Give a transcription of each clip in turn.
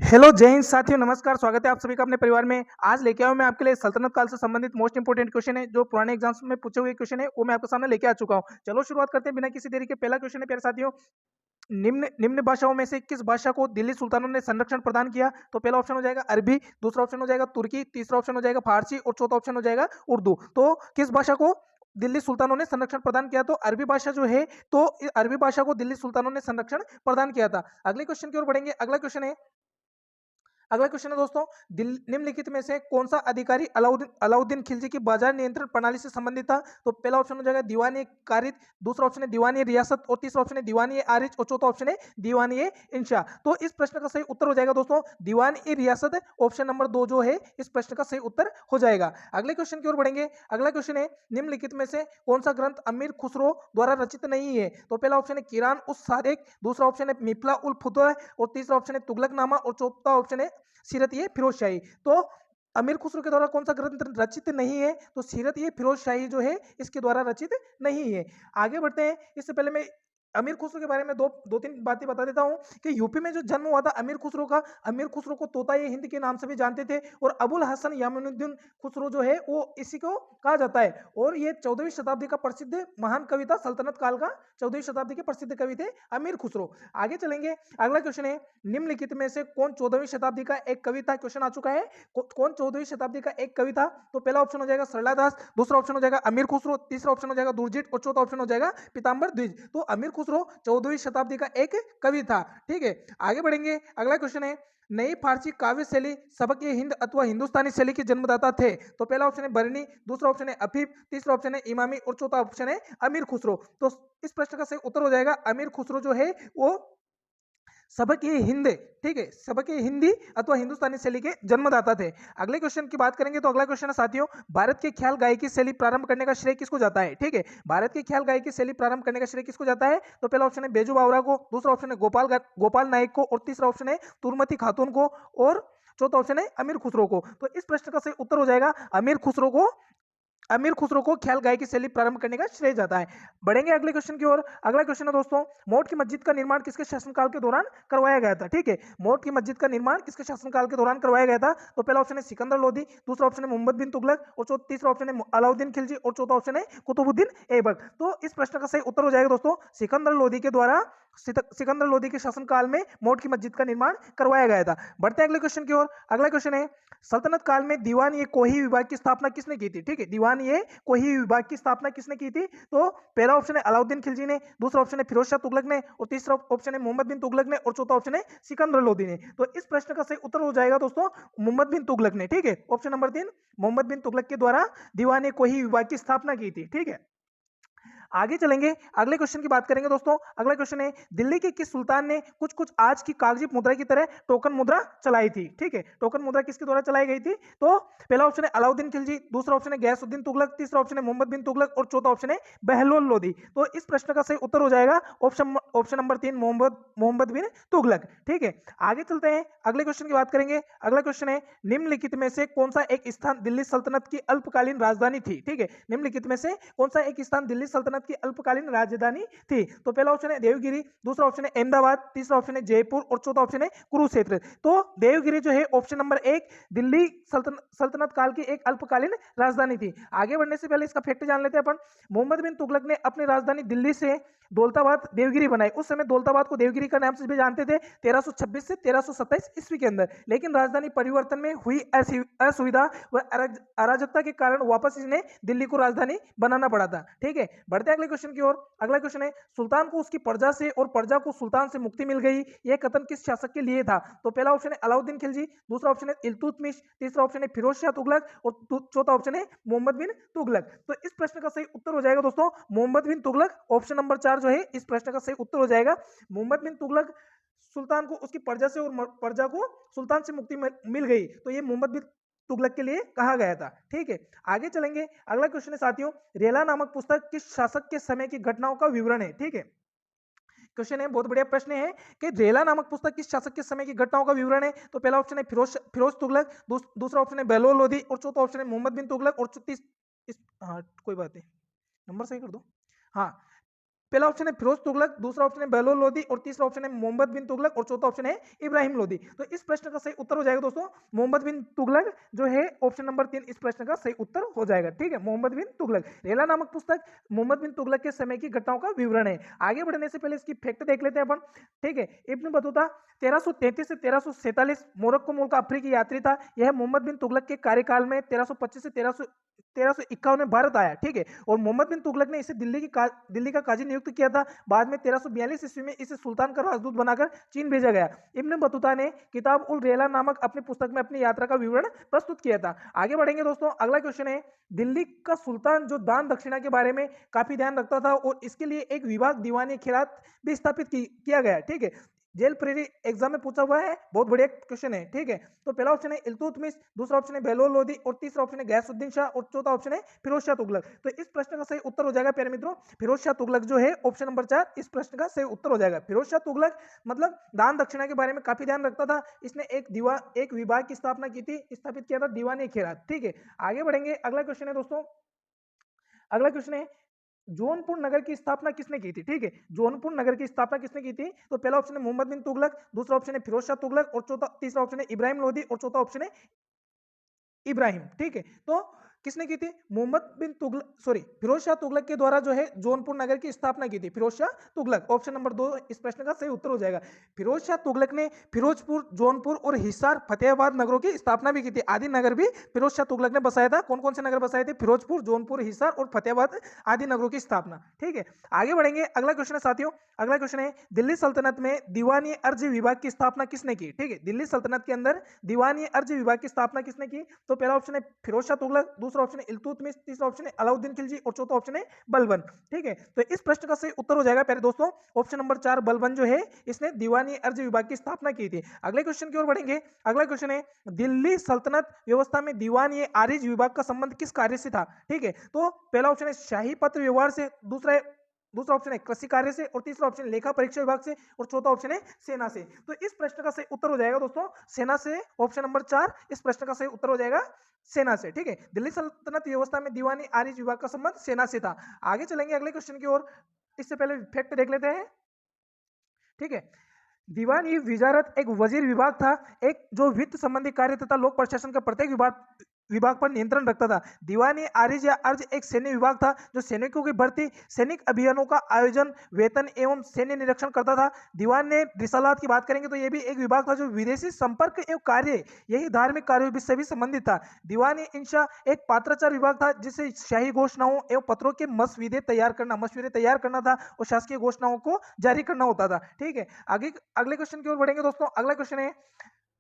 Hello जय हिंद साथियों, नमस्कार। स्वागत है आप सभी का अपने परिवार में। आज लेके आया हूं मैं आपके लिए सल्तनत काल से संबंधित मोस्ट इंपोर्टेंट क्वेश्चन है, जो पुराने एग्जाम्स में पूछे हुए क्वेश्चन है वो मैं आपके सामने लेके आ चुका हूं। चलो शुरुआत करते हैं बिना किसी देरी के। पहला क्वेश्चन है प्यारे साथियों, निम्न निम्न भाषाओं में से किस भाषा को दिल्ली सुल्तानों ने संरक्षण प्रदान किया? तो पहला ऑप्शन हो जाएगा अरबी, दूसरा ऑप्शन हो जाएगा तुर्की, तीसरा ऑप्शन हो जाएगा फारसी और चौथा ऑप्शन हो जाएगा उर्दू। तो किस भाषा को दिल्ली सुल्तानों ने संरक्षण प्रदान किया? तो अरबी भाषा जो है, तो अरबी भाषा को दिल्ली सुल्तानों ने संरक्षण प्रदान किया था। अगले क्वेश्चन की ओर बढ़ेंगे। अगला क्वेश्चन है दोस्तों, निम्नलिखित में से कौन सा अधिकारी अलाउद्दीन अलाउद्दीन खिलजी की बाजार नियंत्रण प्रणाली से संबंधित था? तो पहला ऑप्शन हो जाएगा दीवानी कारिद, दूसरा ऑप्शन है दीवानी रियासत और तीसरा ऑप्शन है दीवानी आरिज और चौथा ऑप्शन है दीवानी इंशा। तो इस प्रश्न का सही उत्तर हो जाएगा दोस्तों दीवानी रियासत। ऑप्शन नंबर 2 जो है इस प्रश्न का सही उत्तर हो जाएगा। अगले क्वेश्चन की ओर बढ़ेंगे। अगला क्वेश्चन है, निम्नलिखित में से कौन सा ग्रंथ अमीर खुसरो द्वारा रचित नहीं है? तो पहला ऑप्शन है किरान उस सादिक, दूसरा ऑप्शन है मिफला उल फुतह और तीसरा ऑप्शन है तुगलकनामा और चौथा ऑप्शन है सीरत ये फिरोज शाही। तो अमीर खुसरो के द्वारा कौन सा ग्रंथ रचित नहीं है? तो सीरत ये फिरोज शाही जो है इसके द्वारा रचित नहीं है। आगे बढ़ते हैं। इससे पहले मैं अमीर खुसरो के बारे में दो तीन बातें बता देता हूं कि यूपी में जो जन्म हुआ था अमीर खुसरो का, अमीर खुसरो को तोता ये हिंद के नाम से भी जानते थे और अबुल हसन यामुनुद्दीन खुसरो जो है वो इसी को कहा जाता है। और ये 14वीं शताब्दी का प्रसिद्ध महान कवि था। सल्तनत काल का 14वीं शताब्दी के प्रसिद्ध कवि थे अमीर खुसरो। आगे चलेंगे। अगला क्वेश्चन है, निम्नलिखित में से कौन 14वीं शताब्दी का एक कवि था? क्वेश्चन आ चुका है, कौन 14वीं शताब्दी का एक कवि था? तो पहला ऑप्शन हो जाएगा सरला दास, दूसरा ऑप्शन हो जाएगा अमीर खुसरो, तीसरा ऑप्शन हो जाएगा दुर्जित और चौथा ऑप्शन हो जाएगा पीताम्बर द्विज। तो अमीर खुसरो 14वीं शताब्दी का एक कवि था। ठीक है, आगे बढ़ेंगे। अगला क्वेश्चन है, नई फारसी काव्य शैली सबक ए हिंद अथवा हिंदुस्तानी शैली के जन्मदाता थे? तो पहला ऑप्शन है बरनी, दूसरा ऑप्शन है अफीफ, तीसरा ऑप्शन है इमामी और चौथा ऑप्शन है अमीर खुसरो। तो इस प्रश्न का सही उत्तर हो जाएगा अमीर खुसरो जो है वो सबक ये हिंद, ठीक है, सबक ये हिंदी अथवा हिंदुस्तानी शैली के जन्मदाता थे। अगले क्वेश्चन की बात करेंगे तो अगला क्वेश्चन है साथियों, भारत के ख्याल गायकी शैली प्रारंभ करने का श्रेय किसको जाता है? ठीक है, भारत के ख्याल गायकी शैली प्रारंभ करने का श्रेय किसको जाता है? तो पहला ऑप्शन है बेजू बावरा को, दूसरा ऑप्शन है गोपाल नायक को और तीसरा ऑप्शन है तुरमती खातून को और चौथा ऑप्शन है अमीर खुसरो को। तो इस प्रश्न का सही उत्तर हो जाएगा अमीर खुसरो को ख्याल गायकी शैली प्रारंभ करने का श्रेय जाता है। बढ़ेंगे अगले क्वेश्चन की ओर। अगला क्वेश्चन है दोस्तों, मोट की मस्जिद का निर्माण किसके शासनकाल के दौरान करवाया गया था? ठीक है, मोट की मस्जिद का निर्माण किसके शासनकाल के दौरान करवाया गया था? तो पहला ऑप्शन है सिकंदर लोधी, दूसरा ऑप्शन है मोहम्मद बिन तुगलक और तीसरा ऑप्शन है अलाउद्दीन खिलजी और चौथा ऑप्शन है कुतुबुद्दीन ऐबक। तो इस प्रश्न का सही उत्तर हो जाएगा दोस्तों सिकंदर लोधी के द्वारा, सिकंदर लोधी के शासनकाल में मोट की मस्जिद का निर्माण करवाया गया था। बढ़ते हैं अगले क्वेश्चन की ओर। अगला क्वेश्चन है, सल्तनत काल में दीवान ए कोही विभाग की स्थापना किसने की थी? ठीक है, दीवान ए कोही विभाग की स्थापना किसने की थी? तो पहला ऑप्शन है अलाउद्दीन खिलजी ने, दूसरा ऑप्शन है फिरोज शाह तुगलक ने और तीसरा ऑप्शन है मोहम्मद बिन तुगलक ने और चौथा ऑप्शन है सिकंदर लोधी ने। तो इस प्रश्न का सही उत्तर हो जाएगा दोस्तों मोहम्मद बिन तुगलक ने। ठीक है, ऑप्शन नंबर 3 मोहम्मद बिन तुगलक के द्वारा दीवान ए कोही विभाग की स्थापना की थी। ठीक है, आगे चलेंगे। अगले क्वेश्चन की बात करेंगे दोस्तों। अगला क्वेश्चन है, दिल्ली के किस सुल्तान ने कुछ कुछ आज की कागजी मुद्रा की तरह टोकन मुद्रा चलाई थी? ठीक है, टोकन मुद्रा किसके द्वारा चलाई गई थी? तो पहला ऑप्शन है अलाउद्दीन खिलजी, दूसरा ऑप्शन है गयासुद्दीन तुगलक, तीसरा ऑप्शन है मोहम्मद बिन तुगलक और चौथा ऑप्शन है बहलोल लोधी। तो इस प्रश्न का सही उत्तर हो जाएगा ऑप्शन नंबर 3 मोहम्मद बिन तुगलक। ठीक है, आगे चलते हैं। अगले क्वेश्चन की बात करेंगे। अगला क्वेश्चन है, निम्नलिखित में से कौन सा एक स्थान दिल्ली सल्तनत की अल्पकालीन राजधानी थी? ठीक है, निम्नलिखित में से कौन सा एक स्थान दिल्ली सल्तनत की अल्पकालीन राजधानी थी? तो पहला ऑप्शन है देवगिरी, दूसरा ऑप्शन है अहमदाबाद, तीसरा ऑप्शन है जयपुर और चौथा ऑप्शन है कुरुक्षेत्र। तो देवगिरी जो है ऑप्शन नंबर 1 दिल्ली सल्तनत काल की एक अल्पकालीन राजधानी थी। आगे बढ़ने से पहले इसका फैक्ट जान लेते हैं अपन। मोहम्मद बिन तुगलक ने अपनी राजधानी दिल्ली से दौलताबाद देवगिरी बनाई। उस समय दौलताबाद को देवगिरी का नाम से भी जानते थे 1326 से 1327 ईस्वी के अंदर, लेकिन राजधानी परिवर्तन में हुई असुविधा व अराजकता के कारण वापस इन्हें दिल्ली को राजधानी बनाना पड़ा था। ठीक है, बढ़ते हैं अगले क्वेश्चन की ओर। अगला क्वेश्चन है, सुल्तान को उसकी प्रजा से और प्रजा को सुल्तान से मुक्ति मिल गई, यह कथन किस शासक के लिए था? तो पहला ऑप्शन है अलाउद्दीन खिलजी, दूसरा ऑप्शन है इल्तुतमिश, तीसरा ऑप्शन है फिरोज शाह तुगलक और चौथा ऑप्शन है मोहम्मद बिन तुगलक। तो इस प्रश्न का सही उत्तर हो जाएगा दोस्तों मोहम्मद बिन तुगलक। ऑप्शन नंबर 4 जो है इस प्रश्न का सही उत्तर हो जाएगा मोहम्मद बिन तुगलक। सुल्तान को उसकी प्रजा से और प्रजा को सुल्तान से मुक्ति मिल गई, तो ये मोहम्मद बिन तुगलक के लिए कहा गया था। ठीक है, आगे चलेंगे। अगला क्वेश्चन है साथियों, रेला नामक पुस्तक किस शासक के समय की घटनाओं का विवरण है? ठीक है, क्वेश्चन है, बहुत बढ़िया प्रश्न है कि रेला नामक पुस्तक किस शासक के समय की घटनाओं का विवरण है? तो पहला ऑप्शन है फिरोज तुगलक, दूसरा ऑप्शन है बहलोल लोधी और चौथा ऑप्शन है मोहम्मद बिन तुगलक और हाँ कोई बात नहीं, नंबर सही कर दो। हाँ, पहला ऑप्शन है फिरोज तुगलक, दूसरा ऑप्शन है बहलोल लोदी और तीसरा ऑप्शन है मोहम्मद बिन तुगलक और चौथा ऑप्शन है इब्राहिम लोदी। तो इस प्रश्न का सही उत्तर हो जाएगा दोस्तों मोहम्मद बिन तुगलक जो है ऑप्शन नंबर 3 इस प्रश्न का सही उत्तर हो जाएगा। ठीक है, मोहम्मद बिन तुगलक। रेला नामक पुस्तक मोहम्मद बिन तुगलक के समय की घटनाओं का विवरण है। आगे बढ़ने से पहले इसकी फैक्ट देख लेते हैं अपन। ठीक है, इब्न बतूता 1333 से 1347 मोरक्को मूल का अफ्रीकी यात्री था। यह मोहम्मद बिन तुगलक के कार्यकाल में 1325 से 1351 में भारत आया। ठीक है, और मोहम्मद बिन तुगलक ने इसे दिल्ली का काजी नियुक्त किया था। बाद में 1342 ईस्वी में इसे सुल्तान का राजदूत बनाकर चीन भेजा गया। इब्न बतूता ने किताब उल रेला नामक अपनी पुस्तक में अपनी यात्रा का विवरण प्रस्तुत किया था। आगे बढ़ेंगे दोस्तों, अगला क्वेश्चन है दिल्ली का सुल्तान जो दान दक्षिणा के बारे में काफी ध्यान रखता था और इसके लिए एक विभाग दीवानी खिरात भी स्थापित किया गया। ठीक है, जेल प्रेरी एग्जाम में पूछा हुआ है, बहुत बढ़िया क्वेश्चन है। ठीक है, तो पहला ऑप्शन है इल्तुतमिश, दूसरा ऑप्शन है बहलोल लोदी और तीसरा ऑप्शन है गयासुद्दीन शाह और चौथा ऑप्शन है फिरोज शाह तुगलक। तो इस प्रश्न का सही उत्तर हो जाएगा प्यारे मित्रों फिरोज शाह तुगलक जो है ऑप्शन नंबर 4 इस प्रश्न का सही उत्तर हो जाएगा। फिरोज शाह तुगलक मतलब दान दक्षिणा के बारे में काफी ध्यान रखता था। इसने एक विभाग की स्थापना की थी, स्थापित किया था दीवानी खैरात। ठीक है, आगे बढ़ेंगे, अगला क्वेश्चन है दोस्तों, अगला क्वेश्चन है जौनपुर नगर की स्थापना किसने की थी। ठीक है, जौनपुर नगर की स्थापना किसने की थी। तो पहला ऑप्शन है मोहम्मद बिन तुगलक, दूसरा ऑप्शन है फिरोज शाह तुगलक और तीसरा ऑप्शन है इब्राहिम लोदी और चौथा ऑप्शन है इब्राहिम। ठीक है, तो किसने की थी, मोहम्मद बिन तुगलक सॉरी फिरोज शाह तुगलक के द्वारा जो है जौनपुर नगर की स्थापना की थी फिरोज शाह तुगलक। ऑप्शन नंबर 2 इस प्रश्न का सही उत्तर हो जाएगा। फिरोज शाह तुगलक ने फिरोजपुर, जौनपुर और हिसार, फतेहाबाद नगरों की स्थापना भी की थी। आदि नगर भी फिरोज शाह तुगलक ने बसाया था। कौन कौन से नगर बसाए थे, फिरोजपुर, जौनपुर, हिसार और फतेहाबाद आदि नगरों की स्थापना। ठीक है, आगे बढ़ेंगे, अगला क्वेश्चन है साथियों, अगला क्वेश्चन है दिल्ली सल्तनत में दीवानी अर्ज विभाग की स्थापना किसने की। ठीक है, दिल्ली सल्तनत के अंदर दीवानी अर्ज विभाग की स्थापना किसने की। तो पहला ऑप्शन है फिरोज शाह तुगलक, दूसरा ऑप्शन है इल्तुतमिश, तीसरा ऑप्शन है अलाउद्दीन खिलजी और चौथा ऑप्शन है बलबन। ठीक है, तो इस प्रश्न का सही उत्तर हो जाएगा प्यारे दोस्तों ऑप्शन नंबर 4 बलबन जो है इसने दीवानी अर्ज विभाग की स्थापना की थी। अगले क्वेश्चन की ओर बढ़ेंगे, अगला क्वेश्चन है दिल्ली सल्तनत व्यवस्था में दीवानी आरिज विभाग का संबंध किस कार्य से था। ठीक है, तो पहला ऑप्शन है शाही पत्र व्यवहार से, दूसरा ऑप्शन है कृषि कार्य से और तीसरा ऑप्शन लेखा परीक्षा विभाग से और चौथा ऑप्शन है सेना से। तो इस प्रश्न का सही उत्तर हो जाएगा दोस्तों सेना से। ऑप्शन नंबर 4 इस प्रश्न का सही उत्तर हो जाएगा सेना से। ठीक है, दिल्ली सल्तनत व्यवस्था में दीवानी आरिज विभाग का संबंध सेना से था। आगे चलेंगे अगले क्वेश्चन की ओर, इससे पहले फैक्ट देख लेते हैं। ठीक है, दीवान ई विजारत एक वजीर विभाग था, एक जो वित्त संबंधी कार्य तथा लोक प्रशासन का प्रत्येक विभाग पर नियंत्रण रखता था। दीवानी आरिज या अर्ज एक सैन्य विभाग था जो सैनिकों की भर्ती, सैनिक अभियानों का आयोजन, वेतन एवं सैन्य निरीक्षण करता था। दीवान ने रिसालात की बात करेंगे तो यह भी एक विभाग था जो विदेशी संपर्क एवं कार्य, यही धार्मिक कार्यों से भी संबंधित था। दीवानी इंशा एक पात्राचार विभाग था जिसे शाही घोषणाओं एवं पत्रों के मसविदे तैयार करना था और शासकीय घोषणाओं को जारी करना होता था। ठीक है, आगे अगले क्वेश्चन की ओर बढ़ेंगे दोस्तों, अगला क्वेश्चन है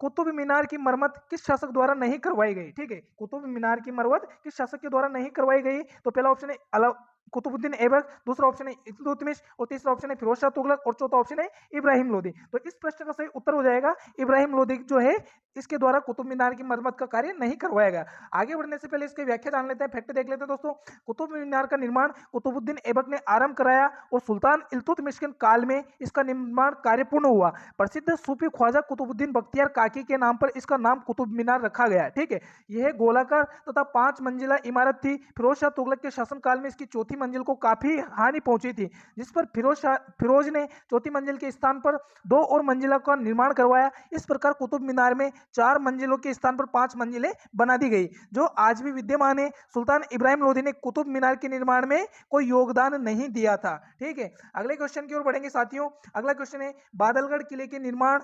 कुतुब मीनार की मरम्मत किस शासक द्वारा नहीं करवाई गई। ठीक है, कुतुब मीनार की मरम्मत किस शासक के द्वारा नहीं करवाई गई। तो पहला ऑप्शन है कुतुबुद्दीन ऐबक, दूसरा ऑप्शन है इल्तुतमिश और तीसरा ऑप्शन है फिरोज शाह तुगलक और चौथा ऑप्शन है इब्राहिम लोदी। तो इस प्रश्न का सही उत्तर हो जाएगा इब्राहिम लोदी जो है इसके द्वारा कुतुब मीनार की मरम्मत का कार्य नहीं करवाया गया। आगे बढ़ने से पहले इसकी व्याख्या जान लेते हैं, फैक्ट देख लेते हैं दोस्तों। कुतुब मीनार का निर्माण कुतुबुद्दीन ऐबक ने आरंभ कराया और सुल्तान इल्तुतमिश के काल में इसका निर्माण कार्य पूर्ण हुआ। प्रसिद्ध सूफी ख्वाजा कुतुबुद्दीन बख्तियार काकी के नाम पर इसका नाम कुतुब मीनार रखा गया। ठीक है, यह गोलाकार तथा 5 मंजिला इमारत थी। फिरोज शाह तुगलक के शासनकाल में इसकी चौथी मंजिल को काफी हानि पहुंची थी, जिस पर फिरोज ने चौथी मंजिल के स्थान पर 2 और मंजिला का निर्माण करवाया। इस प्रकार कुतुब मीनार में 4 मंजिलों के स्थान पर 5 मंजिलें बना दी गई जो आज भी विद्यमान है। सुल्तान इब्राहिम लोदी ने कुतुब मीनार के निर्माण में कोई योगदान नहीं दिया था। ठीक है, अगले क्वेश्चन की ओर बढ़ेंगे साथियों, अगला क्वेश्चन है बादलगढ़ किले के निर्माण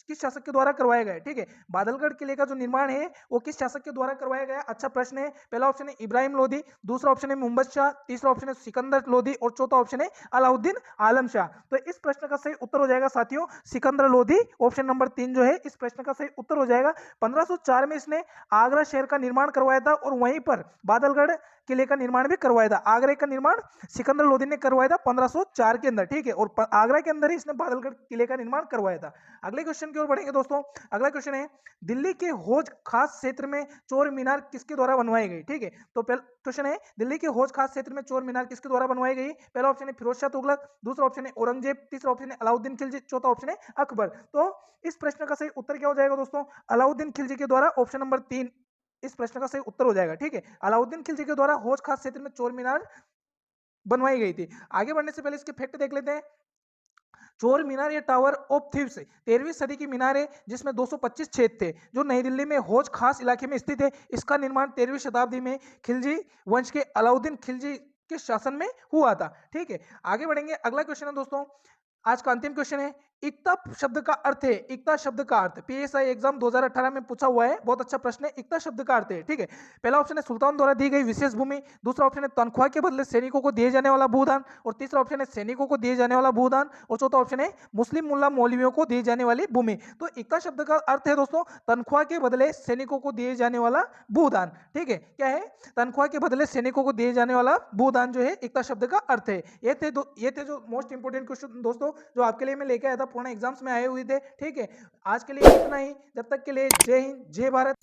किस शासक के द्वारा करवाया गया। ठीक है, बादलगढ़ किले का जो निर्माण है वो किस शासक के द्वारा करवाया गया। अच्छा प्रश्न है। पहला ऑप्शन है इब्राहिम लोदी, दूसरा ऑप्शन है मुहम्मद शाह, तीसरा ऑप्शन है सिकंदर लोदी और चौथा ऑप्शन है अलाउद्दीन आलम शाह। तो इस प्रश्न का सही उत्तर हो जाएगा साथियों सिकंदर लोदी। ऑप्शन नंबर 3 जो है इस प्रश्न का सही उत्तर हो जाएगा। 1504 में इसने आगरा शहर का निर्माण करवाया था और वहीं पर बादलगढ़ किले का निर्माण भी करवाया था। आगरा का निर्माण सिकंदर लोदी ने करवाया था 1504 के अंदर। ठीक है, और आगरा के अंदर ही इसने बादलगढ़ किले का निर्माण करवाया था। अगले क्वेश्चन की ओर बढ़ेंगे दोस्तों, अगला क्वेश्चन है दिल्ली के हौज खास क्षेत्र में चोर मीनार किसके द्वारा बनवाई गई। ठीक है, तो पहला क्वेश्चन है दिल्ली के हौज खास क्षेत्र में चोर मीनार किसके द्वारा बनवाई गई। पहला ऑप्शन है फिरोज शाह तुगलक, दूसरा ऑप्शन है औरंगजेब, तीसरा ऑप्शन है अलाउद्दीन खिलजी, चौथा ऑप्शन है अकबर। तो इस प्रश्न का सही उत्तर क्या हो जाएगा दोस्तों, अलाउद्दीन खिलजी के द्वारा। ऑप्शन नंबर 3 इस प्रश्न का सही उत्तर हो जाएगा। ठीक है, अलाउद्दीन खिलजी के द्वारा हौज खास क्षेत्र में चोर मीनार बनवाई गई थी। आगे बढ़ने से पहले इसके फैक्ट देख लेते हैं। चोर मीनार या टावर ऑफ थीव्स 13वीं सदी की मीनार है जिसमें 225 छेद थे, जो नई दिल्ली में हौज खास इलाके में स्थित है। इसका निर्माण 13वीं शताब्दी में खिलजी वंश के अलाउद्दीन खिलजी के शासन में हुआ था। ठीक है, आगे बढ़ेंगे। अगला क्वेश्चन है दोस्तों, आज का अंतिम क्वेश्चन है, एकता शब्द का अर्थ है, एकता शब्द का अर्थ पीएसआई एग्जाम 2018 में पूछा हुआ है, बहुत अच्छा प्रश्न है। एकता शब्द का अर्थ है, ठीक है। पहला ऑप्शन है सुल्तान द्वारा दी गई विशेष भूमि, दूसरा ऑप्शन है तनख्वाह के बदले सैनिकों को दिए जाने वाला भूदान, और तीसरा ऑप्शन है सैनिकों को दिए जाने वाला भूदान, और चौथा ऑप्शन है मुस्लिम मुल्ला मौलवियों को दिए जाने वाली भूमि। तो एकता शब्द का अर्थ है दोस्तों तनख्वाह के बदले सैनिकों को दिए जाने वाला भूदान। ठीक है, क्या है? तनख्वाह के बदले सैनिकों को दिए जाने वाला भूदान जो है एकता शब्द का अर्थ है। ये थे जो मोस्ट इंपोर्टेंट क्वेश्चन दोस्तों जो आपके लिए मैं लेके आया था, पूर्ण एग्जाम्स में आए हुए थे। ठीक है, आज के लिए इतना ही। जब तक के लिए जय हिंद, जय भारत।